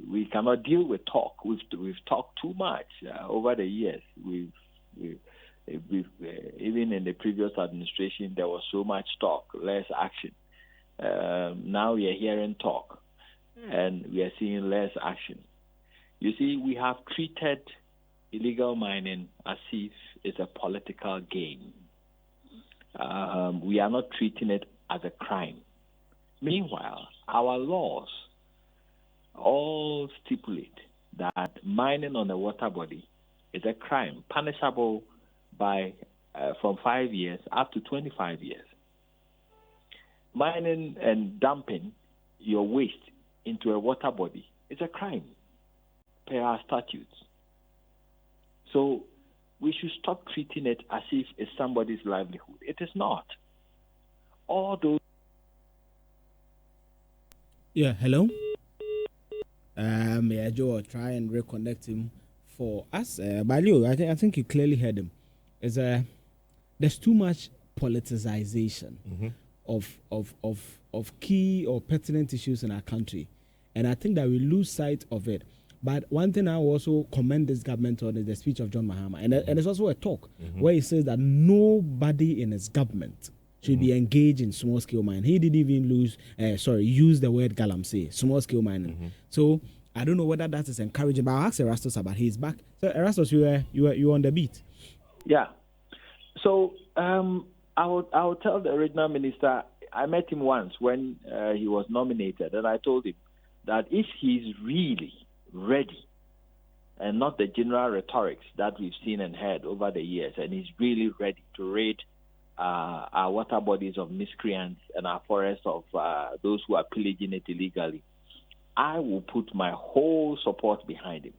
we cannot deal with talk. We've talked too much over the years. We've even in the previous administration, there was so much talk, less action. Now we are hearing talk, and we are seeing less action. You see, we have treated illegal mining as if it's a political game. We are not treating it as a crime. Meanwhile, our laws all stipulate that mining on a water body is a crime, punishable by from 5 years up to 25 years. Mining and dumping your waste into a water body is a crime per our statutes. So we should stop treating it as if it's somebody's livelihood. It is not. All those. Yeah, hello. May I Joe try and reconnect him for us? Balio, I think you clearly heard him. There's too much politicization of key or pertinent issues in our country, and I think that we lose sight of it. But one thing I also commend this government on is the speech of John Mahama, and it's also a talk where he says that nobody in his government should be engaged in small-scale mining. He didn't even use the word galamsey, small-scale mining. So I don't know whether that is encouraging, but I'll ask Erastus about his back. So Erastus, you were on the beat. Yeah. So I would tell the original minister, I met him once when he was nominated, and I told him that if he's really ready and not the general rhetorics that we've seen and heard over the years, and he's really ready to rid our water bodies of miscreants and our forests of those who are pillaging it illegally, I will put my whole support behind him.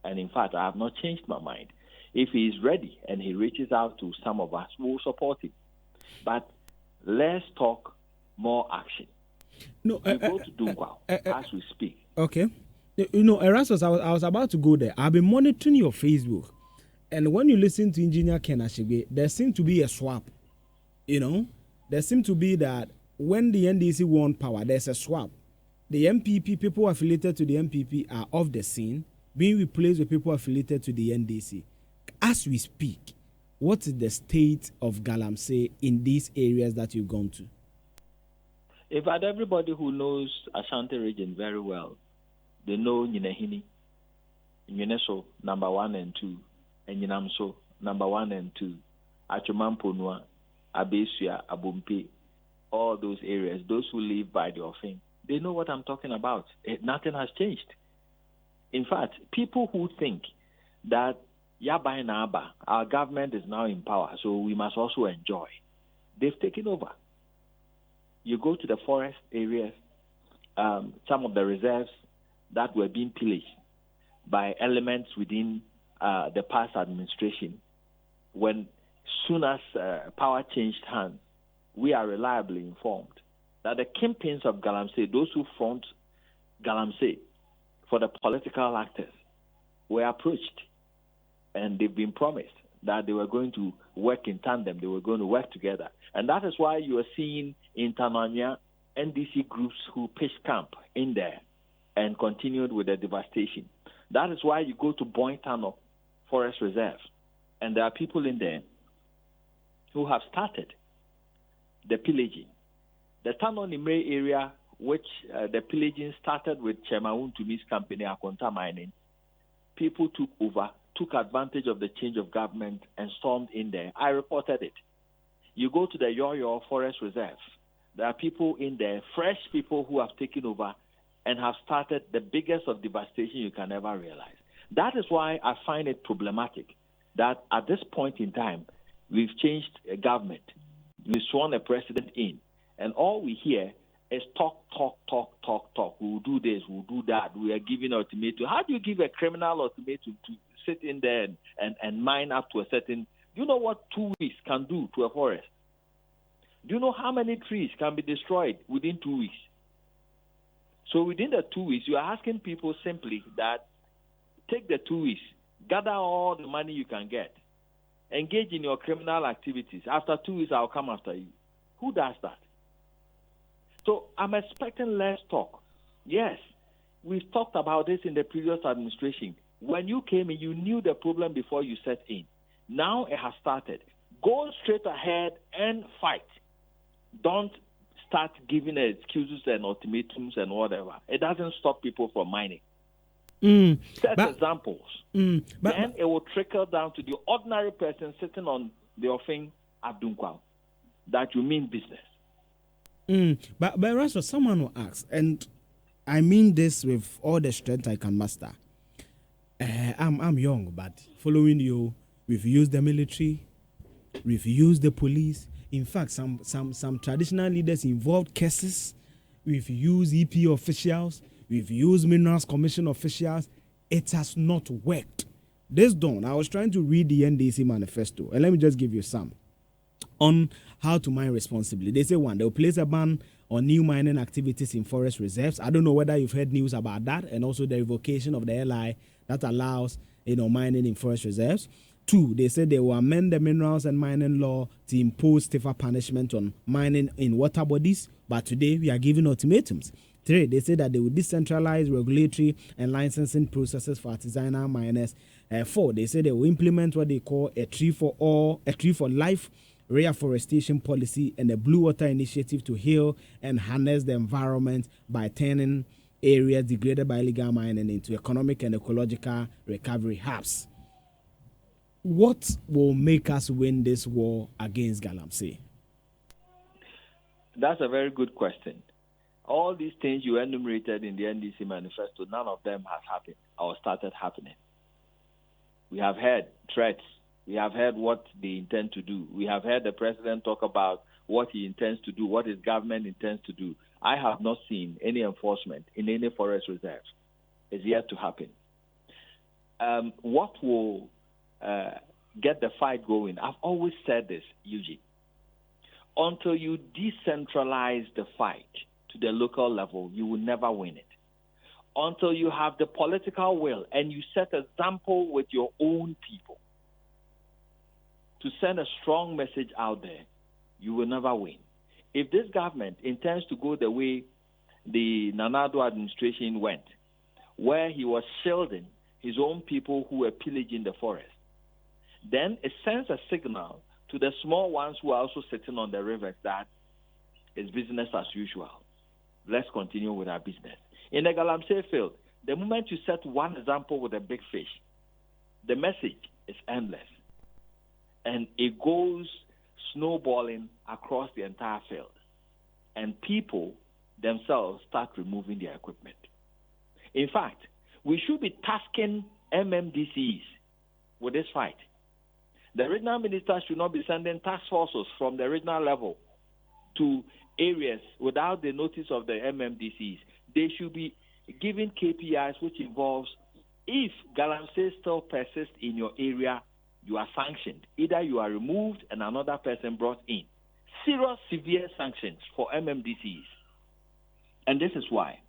And in fact, I have not changed my mind. If he is ready and he reaches out to some of us, we'll support him. But less talk, more action. No, we go to Donkor as we speak. Okay. You know, Erastus, I was about to go there. I've been monitoring your Facebook. And when you listen to Engineer Ken Ashigbe, there seems to be a swap. You know, there seems to be that when the NDC won power, there's a swap. The MPP, people affiliated to the MPP are off the scene, being replaced with people affiliated to the NDC. As we speak, what is the state of galamsey in these areas that you've gone to? In fact, everybody who knows Ashanti region very well, they know Nyinahini, Nyineso, number 1 and 2, and Nyinamso, number 1 and 2, Achumamponua, Abesia, Abumpe, all those areas, those who live by the offing, they know what I'm talking about. Nothing has changed. In fact, people who think that Yabai Naba, our government is now in power, so we must also enjoy, they've taken over. You go to the forest areas, some of the reserves that were being pillaged by elements within the past administration. When soon as power changed hands, we are reliably informed that the kingpins of galamsey, those who front galamsey for the political actors, were approached, and they've been promised that they were going to work in tandem, they were going to work together. And that is why you are seeing in Tanzania NDC groups who pitched camp in there and continued with the devastation. That is why you go to Bointano Forest Reserve, and there are people in there who have started the pillaging. The Tano Nimre area, which the pillaging started with Chemaun Tumi's company, Akonta Mining, people took over, took advantage of the change of government and stormed in there. I reported it. You go to the Yoyo Forest Reserve, there are people in there, fresh people who have taken over and have started the biggest of devastation you can ever realize. That is why I find it problematic that at this point in time, we've changed a government. We've sworn a president in, and all we hear is talk. We'll do this, we'll do that. We are giving ultimatum. How do you give a criminal ultimatum to sit in there and mine up to a certain... Do you know what 2 weeks can do to a forest? Do you know how many trees can be destroyed within 2 weeks? So within the 2 weeks, you are asking people simply that take the 2 weeks, gather all the money you can get, engage in your criminal activities. After 2 weeks, I'll come after you. Who does that? So I'm expecting less talk. Yes, we've talked about this in the previous administration. When you came in, you knew the problem before you set in. Now it has started. Go straight ahead and fight. Don't start giving excuses and ultimatums and whatever. It doesn't stop people from mining. Set examples. Then it will trickle down to the ordinary person sitting on the offing at Dunkwa that you mean business. But Erastus, someone will ask, and I mean this with all the strength I can muster. I'm young, but following you, we've used the military, we've used the police. In fact, some traditional leaders involved cases. We've used EP officials. We've used Minerals Commission officials. It has not worked. This dawn, I was trying to read the NDC manifesto, and let me just give you some on how to mine responsibly. They say, one, they'll place a ban on new mining activities in forest reserves. I don't know whether you've heard news about that, and also the revocation of the LI that allows mining in forest reserves. 2, they said they will amend the minerals and mining law to impose stiffer punishment on mining in water bodies, but today we are giving ultimatums. 3, they say that they will decentralize regulatory and licensing processes for artisanal miners. 4, they say they will implement what they call a tree for life reforestation policy and a blue water initiative to heal and harness the environment by turning areas degraded by illegal mining into economic and ecological recovery hubs. What will make us win this war against Galamsey? That's a very good question. All these things you enumerated in the NDC manifesto, none of them has happened or started happening. We have heard threats. We have heard what they intend to do. We have heard the president talk about what he intends to do, what his government intends to do. I have not seen any enforcement in any forest reserves. It's yet to happen. What will get the fight going? I've always said this, Eugene. Until you decentralize the fight to the local level, you will never win it. Until you have the political will and you set an example with your own people to send a strong message out there, you will never win. If this government intends to go the way the Nanado administration went, where he was shielding his own people who were pillaging the forest, then it sends a signal to the small ones who are also sitting on the rivers that it's business as usual. Let's continue with our business. In the Galamsey field, the moment you set one example with a big fish, the message is endless. And it goes snowballing across the entire field. And people themselves start removing their equipment. In fact, we should be tasking MMDCs with this fight. The regional ministers should not be sending task forces from the regional level to areas without the notice of the MMDCs. They should be giving KPIs which involves if Galamsey still persists in your area, you are sanctioned. Either you are removed and another person brought in. Serious, severe sanctions for MMDCs. And this is why.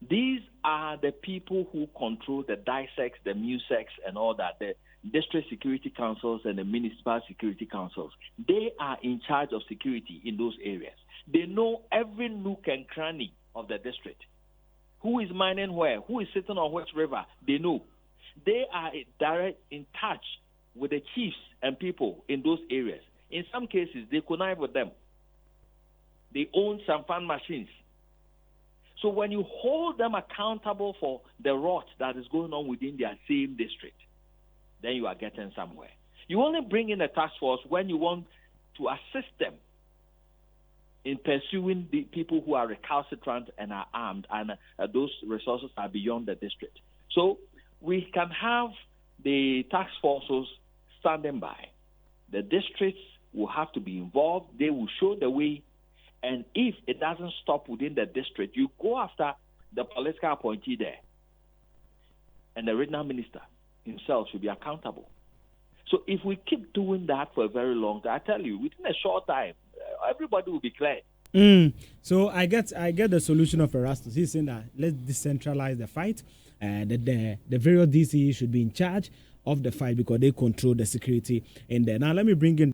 These are the people who control the DISEX, the MUSEX, and all that, the district security councils and the municipal security councils. They are in charge of security in those areas. They know every nook and cranny of the district. Who is mining where? Who is sitting on which river? They know. They are in touch with the chiefs and people in those areas. In some cases, they connive with them. They own some fan machines. So when you hold them accountable for the rot that is going on within their same district, then you are getting somewhere. You only bring in a task force when you want to assist them in pursuing the people who are recalcitrant and are armed, and those resources are beyond the district. So we can have the task forces standing by. The districts will have to be involved. They will show the way. And if it doesn't stop within the district, you go after the political appointee there. And the regional minister himself should be accountable. So if we keep doing that for a very long time, I tell you, within a short time, everybody will be cleared. So I get the solution of Erastus. He's saying that let's decentralize the fight. The various DCE should be in charge of the fight because they control the security in there. Now let me bring in